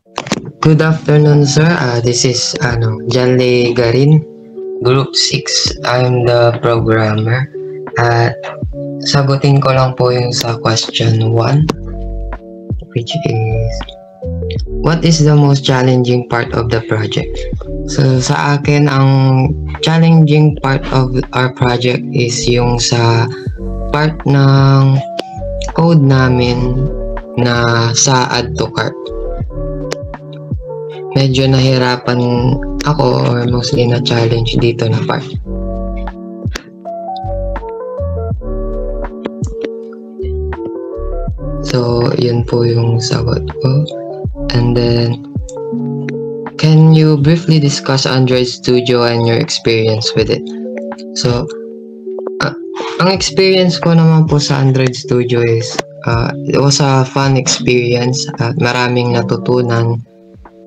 Good afternoon, sir. This is Janley Garin, Group 6. I'm the programmer. At sagutin ko lang po yung sa question 1, which is, what is the most challenging part of the project? So sa akin, ang challenging part of our project is yung sa part ng code namin na sa add to cart. Medyo nahirapan ako or mostly na challenge dito na part. So, yun po yung sagot ko. And then, can you briefly discuss Android Studio and your experience with it? So, ang experience ko naman po sa Android Studio is, it was a fun experience at maraming natutunan.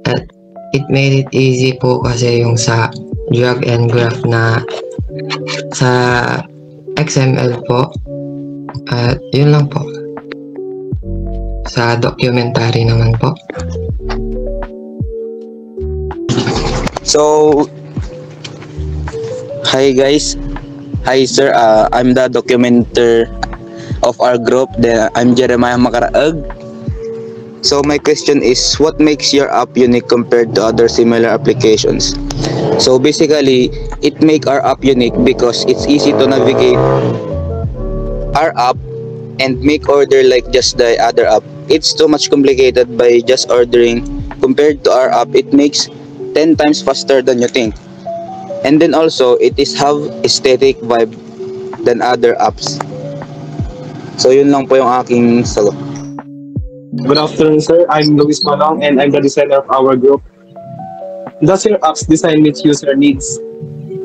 At it made it easy po kasi yung sa drag and graph na sa XML po. At yun lang po. Sa documentary naman po. So, hi guys. Hi sir, I'm the documenter of our group. I'm Jeremiah Makaraag. So my question is, what makes your app unique compared to other similar applications? So basically, it make our app unique because it's easy to navigate our app and make order like just the other app. It's too much complicated by just ordering. Compared to our app, it makes 10 times faster than you think. And then also, it is have aesthetic vibe than other apps. So yun lang po yung aking sagot. Good afternoon, sir. I'm Luis Malong and I'm the designer of our group. Does your app's design meet user needs?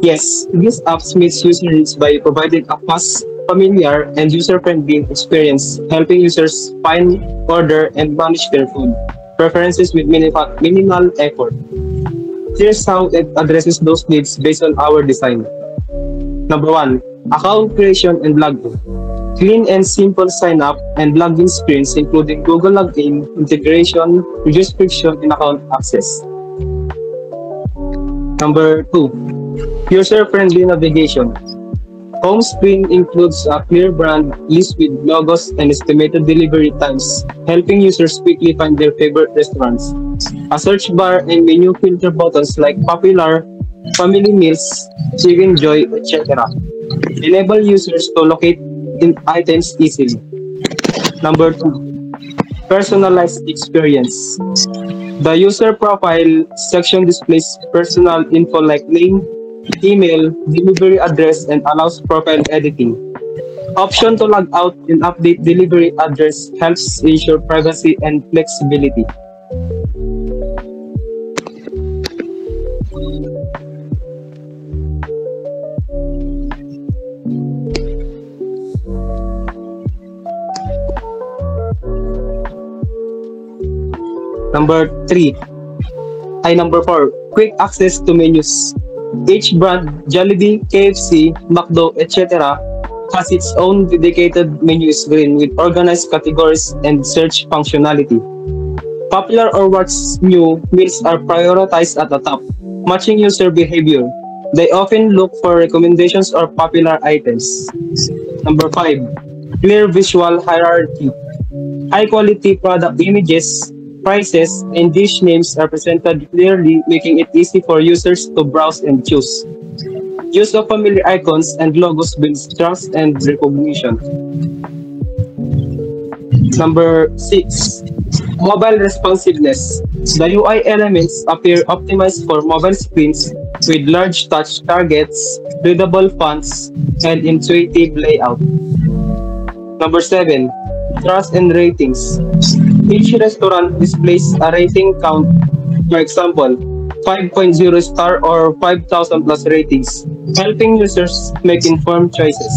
Yes, this apps meets user needs by providing a fast, familiar, and user-friendly experience, helping users find, order, and manage their food preferences with minimal effort. Here's how it addresses those needs based on our design. Number 1, account creation and login. Clean and simple sign-up and login screens including Google Login, integration, reduce friction in account access. Number 2, user-friendly navigation. Home screen includes a clear brand list with logos and estimated delivery times, helping users quickly find their favorite restaurants. A search bar and menu filter buttons like popular, family meals, chicken joy, etc. enable users to locate items easily. Number 2, personalized experience. The user profile section displays personal info like name, email, delivery address, and allows profile editing. Option to log out and update delivery address helps ensure privacy and flexibility. Number 4, quick access to menus. Each brand, Jollibee, KFC, McDo, etc. has its own dedicated menu screen with organized categories and search functionality. Popular or what's new meals are prioritized at the top, matching user behavior. They often look for recommendations or popular items. Number 5, clear visual hierarchy. High-quality product images, prices, and dish names are presented clearly, making it easy for users to browse and choose. Use of familiar icons and logos builds trust and recognition. Number 6, mobile responsiveness. The UI elements appear optimized for mobile screens with large touch targets, readable fonts, and intuitive layout. Number 7, trust and ratings. Each restaurant displays a rating count, for example, 5.0 star or 5,000 plus ratings, helping users make informed choices.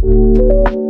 you.